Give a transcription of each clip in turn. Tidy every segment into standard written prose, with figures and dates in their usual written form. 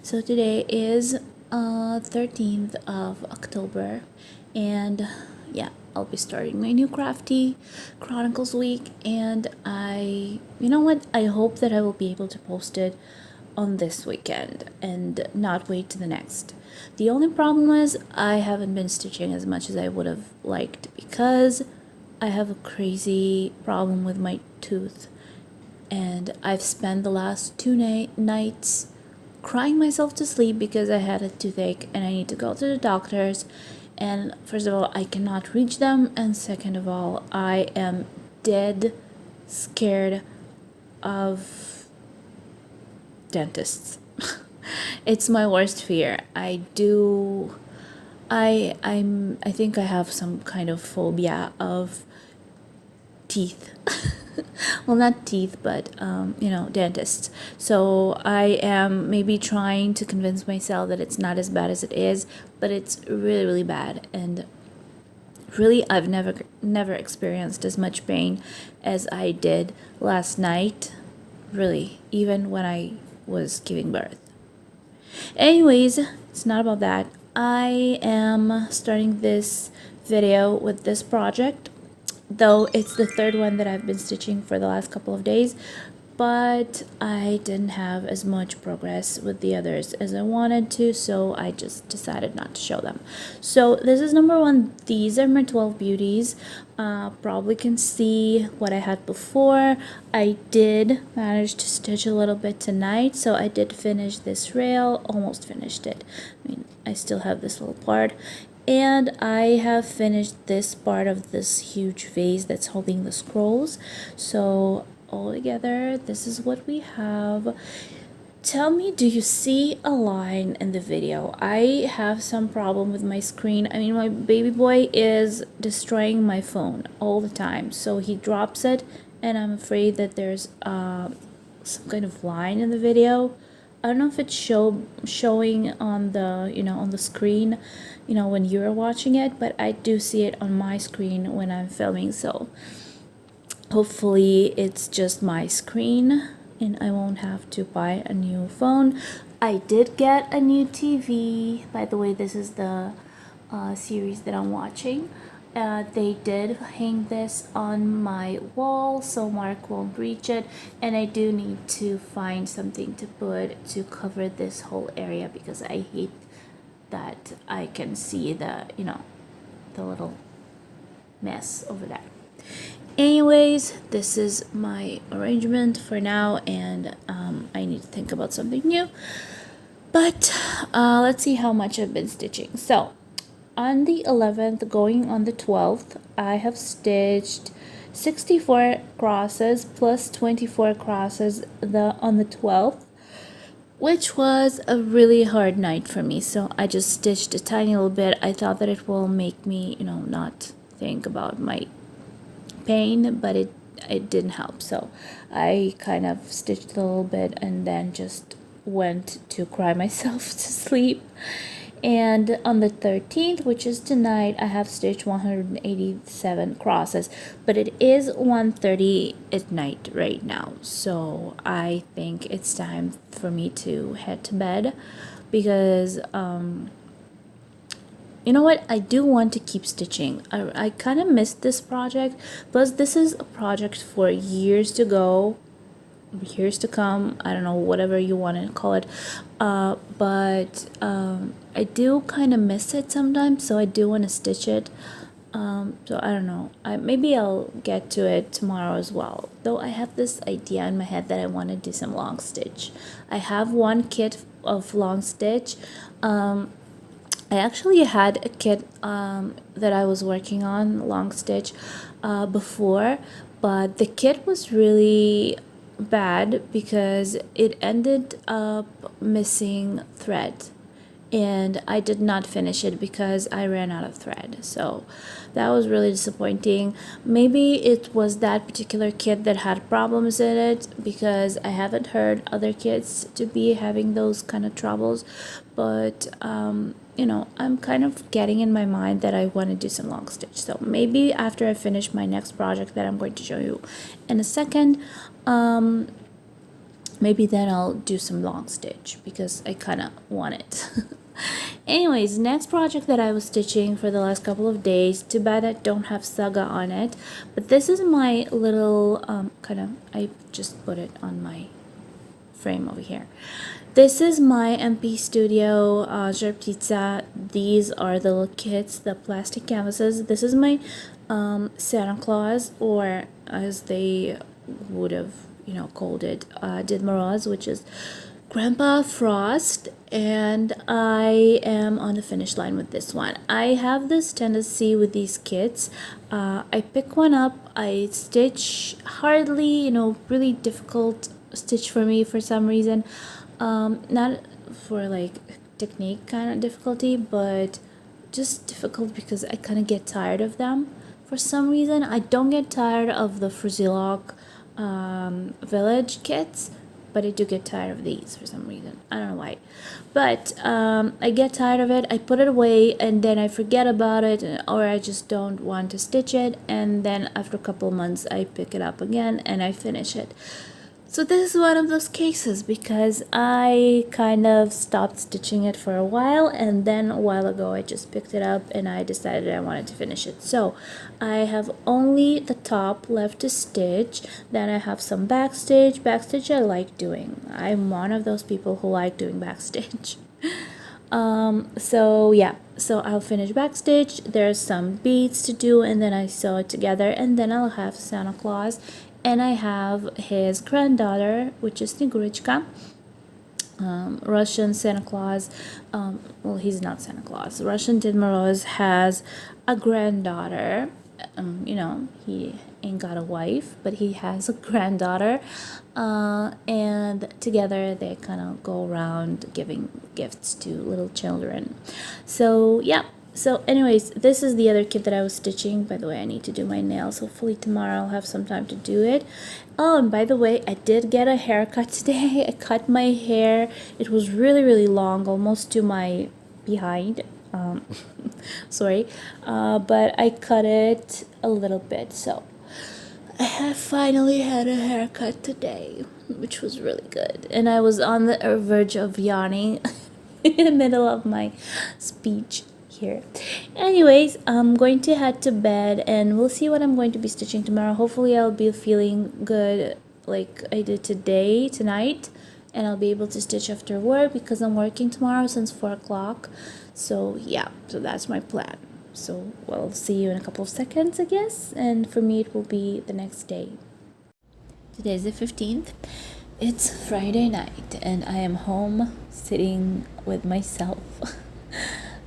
So today is 13th of October, and yeah, I'll be starting my new Crafty Chronicles week. And you know what? I hope that I will be able to post it on this weekend and not wait to the next. The only problem is I haven't been stitching as much as I would have liked because I have a crazy problem with my tooth, and I've spent the last two nights crying myself to sleep because I had a toothache and I need to go to the doctors. And first of all, I cannot reach them, and second of all, I am dead scared of dentists. It's my worst fear. I think I have some kind of phobia of teeth. Well, not teeth, but dentists. So I am maybe trying to convince myself that it's not as bad as it is, but it's really, really bad. And really, I've never experienced as much pain as I did last night. Really, even when I was giving birth. Anyways, it's not about that. I am starting this video with this project, though it's the third one that I've been stitching for the last couple of days, but I didn't have as much progress with the others as I wanted to, so I just decided not to show them. So this is number one. These are my 12 beauties. Probably can see what I had before. I did manage to stitch a little bit tonight, so I did finish this rail, almost finished it. I mean, I still have this little part, and I have finished this part of this huge vase that's holding the scrolls. So all together, this is what we have. Tell me, do you see a line in the video? I have some problem with my screen. I mean, my baby boy is destroying my phone all the time, so he drops it, and I'm afraid that there's some kind of line in the video. I don't know if it's showing on the on the screen, when you're watching it, but I do see it on my screen when I'm filming. So hopefully it's just my screen and I won't have to buy a new phone. I did get a new TV. By the way, this is the series that I'm watching. They did hang this on my wall so Mark won't reach it, and I do need to find something to put to cover this whole area because I hate that I can see the the little mess over there. Anyways, this is my arrangement for now, and I need to think about something new. But let's see how much I've been stitching. So on the 11th, going on the 12th, I have stitched 64 crosses plus 24 crosses on the 12th, which was a really hard night for me. So I just stitched a tiny little bit. I thought that it will make me, not think about my pain, but it didn't help. So I kind of stitched a little bit and then just went to cry myself to sleep. And on the 13th, which is tonight, I have stitched 187 crosses, but it is 1:30 at night right now, so I think it's time for me to head to bed because you know what, I do want to keep stitching. I kind of missed this project, plus this is a project for years to go, years to come. I don't know, whatever you want to call it, but I do kind of miss it sometimes, so I do want to stitch it. So I don't know, maybe I'll get to it tomorrow as well, though I have this idea in my head that I want to do some long stitch. I have one kit of long stitch. I actually had a kit that I was working on long stitch before, but the kit was really bad because it ended up missing thread, and I did not finish it because I ran out of thread. So that was really disappointing. Maybe it was that particular kit that had problems in it, because I haven't heard other kits to be having those kind of troubles. But I'm kind of getting in my mind that I want to do some long stitch. So maybe after I finish my next project that I'm going to show you in a second, maybe then I'll do some long stitch because I kind of want it. Anyways, next project that I was stitching for the last couple of days, too bad I don't have Saga on it, but this is my little I just put it on my frame over here. This is my MP Studio Pizza. These are the little kits, the plastic canvases. This is my Santa Claus, or as they would have called it, Did Moroz, which is Grandpa Frost, and I am on the finish line with this one. I have this tendency with these kits. I pick one up, I stitch hardly, really difficult stitch for me for some reason. Not for like technique kind of difficulty, but just difficult because I kind of get tired of them. For some reason, I don't get tired of the Frizilok Village kits, but I do get tired of these for some reason. I don't know why, but I get tired of it. I put it away and then I forget about it, or I just don't want to stitch it, and then after a couple of months I pick it up again and I finish it. So this is one of those cases because I kind of stopped stitching it for a while, and then a while ago I just picked it up and I decided I wanted to finish it. So I have only the top left to stitch. Then I have some backstitch. Backstitch I like doing. I'm one of those people who like doing backstitch. So yeah, so I'll finish backstitch. There's some beads to do, and then I sew it together, and then I'll have Santa Claus. And I have his granddaughter, which is Snegurочка, Russian Santa Claus. Well, he's not Santa Claus. Russian Did Moroz has a granddaughter. He ain't got a wife, but he has a granddaughter. And together they kind of go around giving gifts to little children. So, yeah. So anyways, this is the other kit that I was stitching. By the way, I need to do my nails. Hopefully tomorrow I'll have some time to do it. Oh, and by the way, I did get a haircut today. I cut my hair. It was really, really long, almost to my behind. Sorry. But I cut it a little bit. So I have finally had a haircut today, which was really good. And I was on the verge of yawning in the middle of my speech here. Anyways, I'm going to head to bed and we'll see what I'm going to be stitching tomorrow. Hopefully I'll be feeling good like I did tonight, and I'll be able to stitch after work because I'm working tomorrow since 4 o'clock. So yeah, so that's my plan. So we'll see you in a couple of seconds, I guess, and for me it will be the next day. Today is the 15th. It's Friday night and I am home sitting with myself.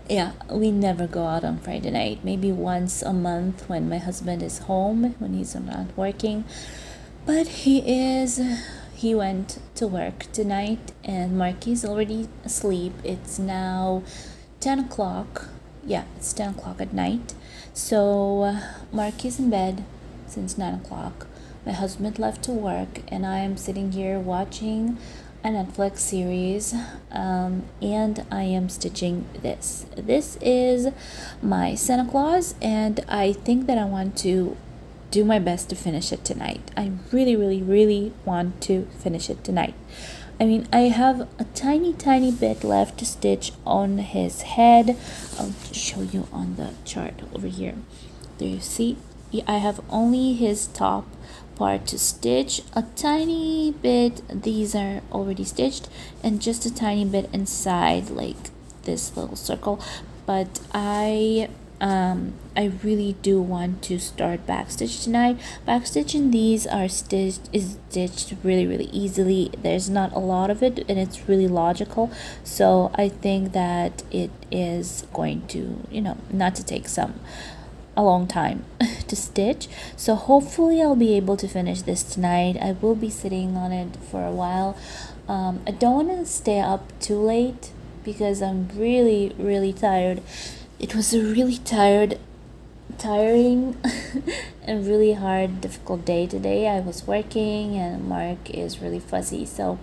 Yeah, we never go out on Friday night. Maybe once a month when my husband is home, when he's not working. But he went to work tonight, and Marky's already asleep. It's now 10 o'clock. Yeah, it's 10 o'clock at night. So Marky's in bed since 9 o'clock. My husband left to work, and I am sitting here watching a Netflix series, and I am stitching this. This is my Santa Claus, and I think that I want to do my best to finish it tonight. I really, really, really want to finish it tonight. I mean, I have a tiny bit left to stitch on his head. I'll show you on the chart over here. There you see, I have only his top part to stitch, a tiny bit. These are already stitched, and just a tiny bit inside, like this little circle. But I really do want to start backstitch tonight. Backstitching these is stitched really, really easily. There's not a lot of it, and it's really logical. So I think that it is going to, not to take a long time to stitch. So hopefully I'll be able to finish this tonight. I will be sitting on it for a while. I don't want to stay up too late because I'm really, really tired. It was a really tiring and really hard, difficult day today. I was working and Mark is really fuzzy. So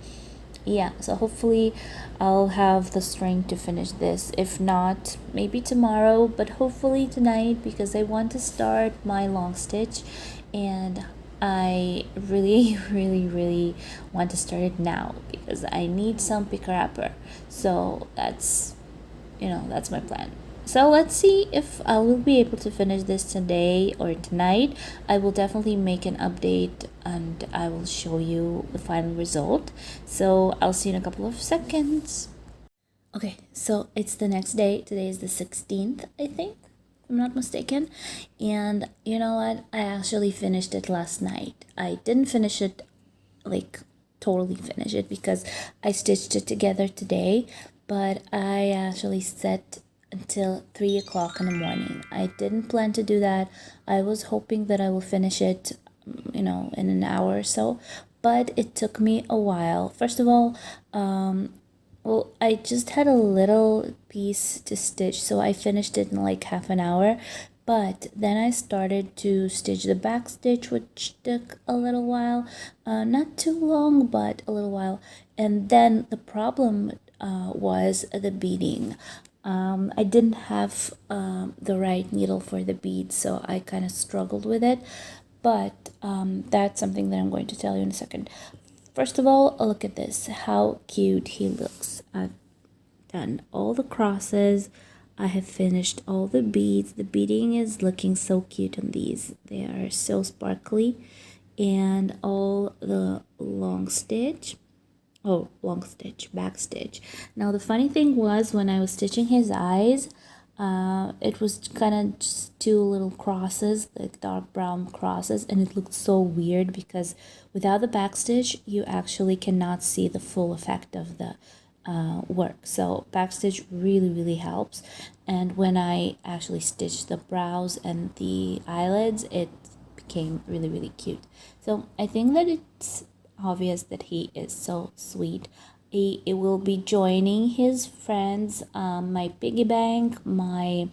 yeah, so hopefully I'll have the strength to finish this. If not, maybe tomorrow, but hopefully tonight, because I want to start my long stitch, and I really, really want to start it now because I need some picker upper. So that's my plan. So let's see if I will be able to finish this today or tonight. I will definitely make an update and I will show you the final result. So I'll see you in a couple of seconds. Okay, so it's the next day. Today is the 16th, I think, if I'm not mistaken. And you know what? I actually finished it last night. I didn't finish it, like totally finish it, because I stitched it together today, but I actually set until 3 o'clock in the morning. I didn't plan to do that. I was hoping that I will finish it, in an hour or so, but it took me a while. First of all, well, I just had a little piece to stitch, so I finished it in like half an hour. But then I started to stitch the back stitch, which took a little while. Not too long, but a little while. And then the problem was the beading. I didn't have the right needle for the beads, so I kind of struggled with it. But that's something that I'm going to tell you in a second. First of all, look at this, how cute he looks. I've done all the crosses. I have finished all the beads. The beading is looking so cute on these. They are so sparkly. And all the back stitch. Now the funny thing was, when I was stitching his eyes, it was kind of just two little crosses, like dark brown crosses, and it looked so weird because without the back stitch you actually cannot see the full effect of the work. So backstitch really helps. And when I actually stitched the brows and the eyelids, it became really cute. So I think that it's obvious that he is so sweet. He will be joining his friends, my piggy bank, my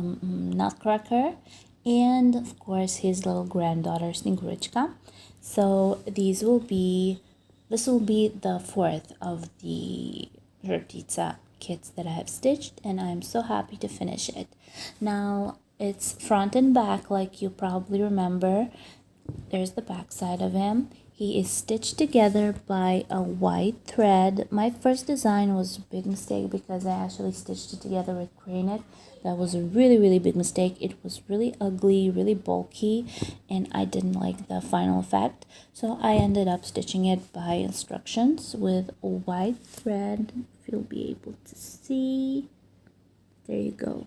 nutcracker, and of course his little granddaughter Snegurichka. So this will be the fourth of the Rartitsa kits that I have stitched, and I'm so happy to finish it. Now it's front and back, like you probably remember. There's the back side of him. He is stitched together by a white thread. My first design was a big mistake because I actually stitched it together with crane. That was a really big mistake. It was really ugly, really bulky, and I didn't like the final effect. So I ended up stitching it by instructions with a white thread. If you'll be able to see, there you go.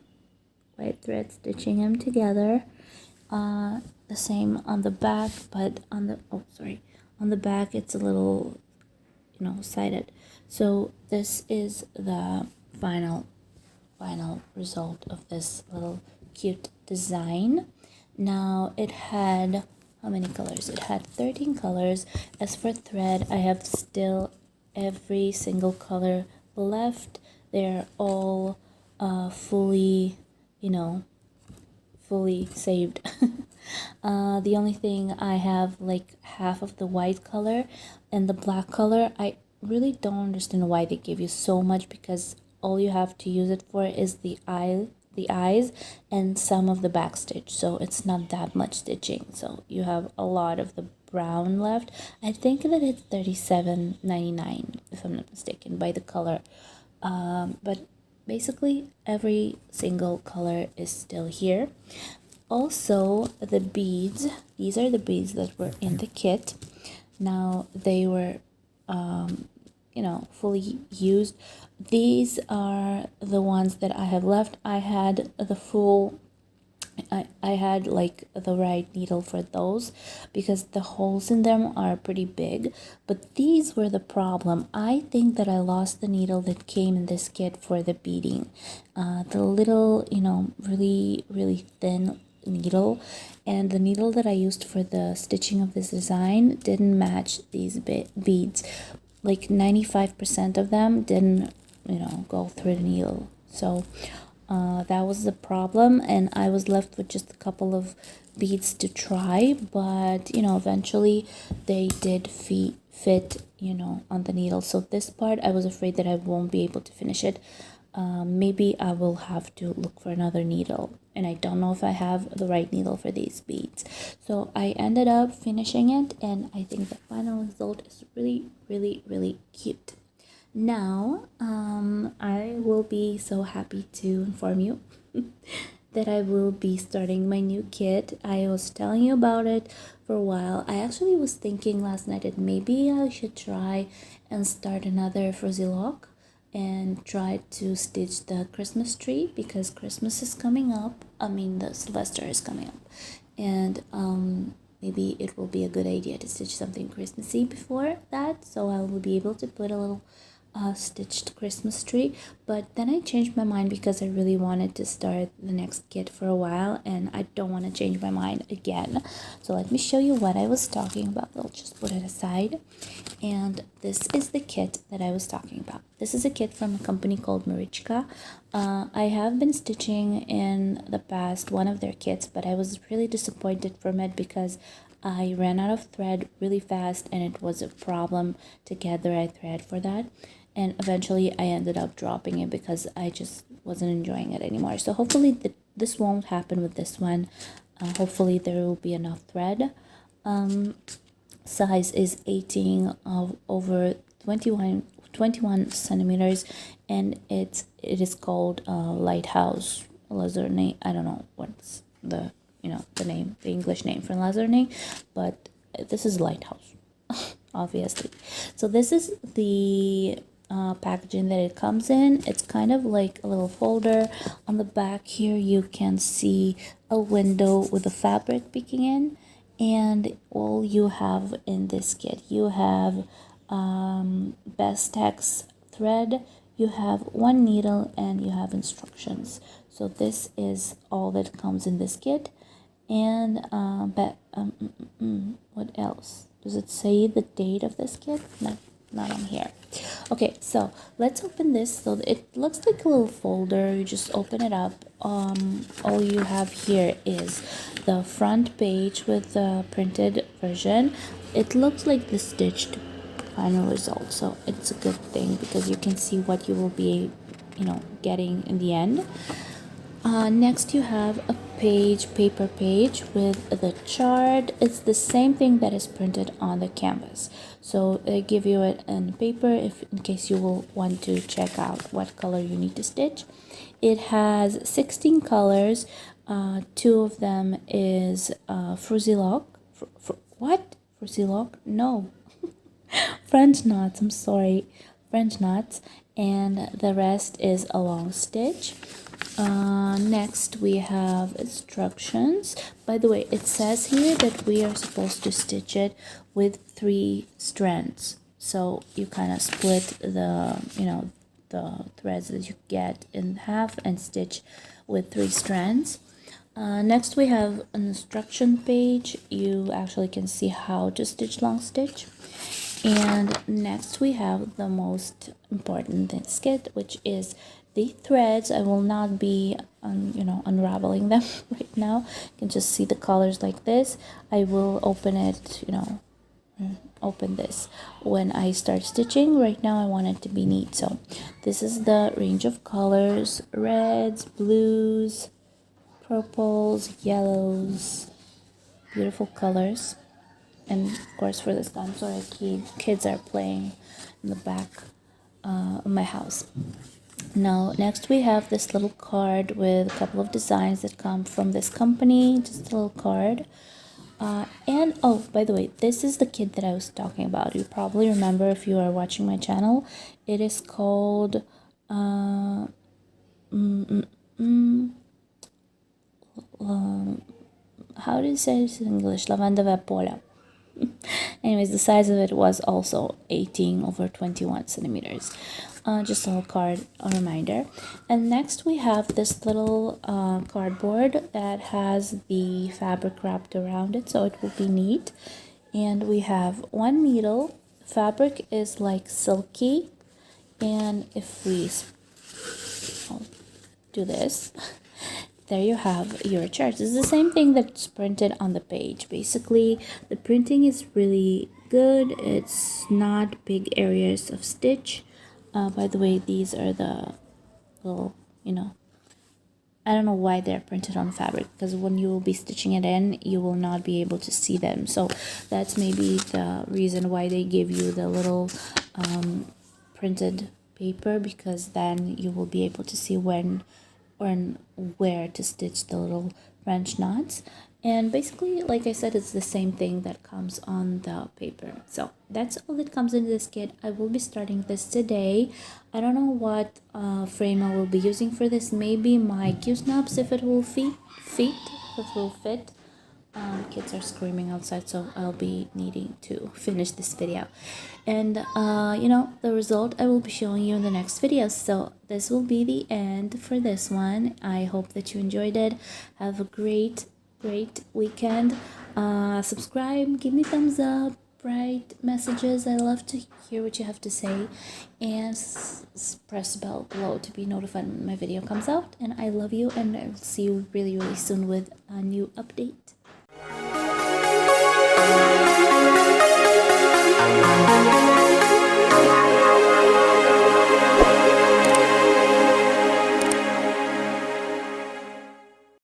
White thread stitching them together. The same on the back, but on the back it's a little sided. So this is the final result of this little cute design. Now it had, how many colors? It had 13 colors. As for thread, I have still every single color left. They're all fully saved. The only thing, I have like half of the white color and the black color. I really don't understand why they give you so much, because all you have to use it for is the eyes and some of the back stitch, so it's not that much stitching. So you have a lot of the brown left. I think that it's $37.99 if I'm not mistaken by the color, but basically every single color is still here. Also, the beads, these are the beads that were in the kit. Now they were fully used. These are the ones that I have left. I had like the right needle for those because the holes in them are pretty big, but these were the problem. I think that I lost the needle that came in this kit for the beading. The little, really thin needle, and the needle that I used for the stitching of this design didn't match these beads. Like 95% of them didn't go through the needle. So that was the problem, and I was left with just a couple of beads to try, but eventually they did fit on the needle. So this part I was afraid that I won't be able to finish it. maybe I will have to look for another needle, and I don't know if I have the right needle for these beads. So I ended up finishing it, and I think the final result is really, really, really cute. Now I will be so happy to inform you that I will be starting my new kit. I was telling you about it for a while. I actually was thinking last night that maybe I should try and start another frizzy lock and try to stitch the Christmas tree, because Christmas is coming up. I mean, the Sylvester is coming up, and maybe it will be a good idea to stitch something Christmassy before that, so I will be able to put a little stitched Christmas tree. But then I changed my mind because I really wanted to start the next kit for a while, and I don't want to change my mind again. So let me show you what I was talking about. I'll just put it aside. And this is the kit that I was talking about. This is a kit from a company called Marichka. I have been stitching in the past one of their kits, but I was really disappointed from it because I ran out of thread really fast, and it was a problem to get the right thread for that. And eventually I ended up dropping it because I just wasn't enjoying it anymore. So hopefully this won't happen with this one. Hopefully there will be enough thread. Size is 18 of over 21 centimeters, and it is called Lighthouse Lazarne. I don't know what's the the English name for Lazarne, but this is Lighthouse obviously. So this is the packaging that it comes in. It's kind of like a little folder. On the back here you can see a window with the fabric peeking in, and all you have in this kit, you have Bestex thread, you have one needle, and you have instructions. So this is all that comes in this kit. And what else? Does it say the date of this kit? No, not on here. Okay, so let's open this. So it looks like a little folder. You just open it up. All you have here is the front page with the printed version. It looks like the stitched final result, so it's a good thing because you can see what you will be getting in the end. Next you have a paper page with the chart. It's the same thing that is printed on the canvas, so they give you it in paper in case you will want to check out what color you need to stitch. It has 16 colors. 2 of them is frizzy lock. What? Frizzy lock? No. French knots, I'm sorry, French knots, and the rest is a long stitch. Next we have instructions. By the way, it says here that we are supposed to stitch it with 3 strands, so you kind of split the the threads that you get in half and stitch with 3 strands. Next we have an instruction page. You actually can see how to stitch long stitch. And next we have the most important in this kit, which is the threads. I will not be unraveling them right now. You can just see the colors like this. I will open it, open this when I start stitching. Right now I want it to be neat. So this is the range of colors: reds, blues, purples, yellows, beautiful colors. And of course for this time, I'm sorry, kids are playing in the back of my house. Now next we have this little card with a couple of designs that come from this company. Just a little card. And oh, by the way, this is the kit that I was talking about. You probably remember if you are watching my channel. It is called how do you say it in English? Lavanda Vapola. Anyways, the size of it was also 18 over 21 centimeters. Just a little card, a reminder. And next we have this little cardboard that has the fabric wrapped around it, so it will be neat. And we have one needle. Fabric is like silky, and if we do this, there you have your chart. This is the same thing that's printed on the page. Basically, the printing is really good. It's not big areas of stitch. By the way, these are the little, you know, I don't know why they're printed on fabric, because when you will be stitching it in, you will not be able to see them. So that's maybe the reason why they give you the little printed paper, because then you will be able to see when and where to stitch the little French knots. And basically, like I said, it's the same thing that comes on the paper. So that's all that comes in this kit. I will be starting this today. I don't know what frame I will be using for this. Maybe my Q-snaps, if it will fit, if it will fit. Kids are screaming outside, so I'll be needing to finish this video. And you know, the result I will be showing you in the next video. So this will be the end for this one. I hope that you enjoyed it. Have a great weekend. Subscribe, give me thumbs up, write messages. I love to hear what you have to say, and press the bell below to be notified when my video comes out. And I love you, and I'll see you really soon with a new update.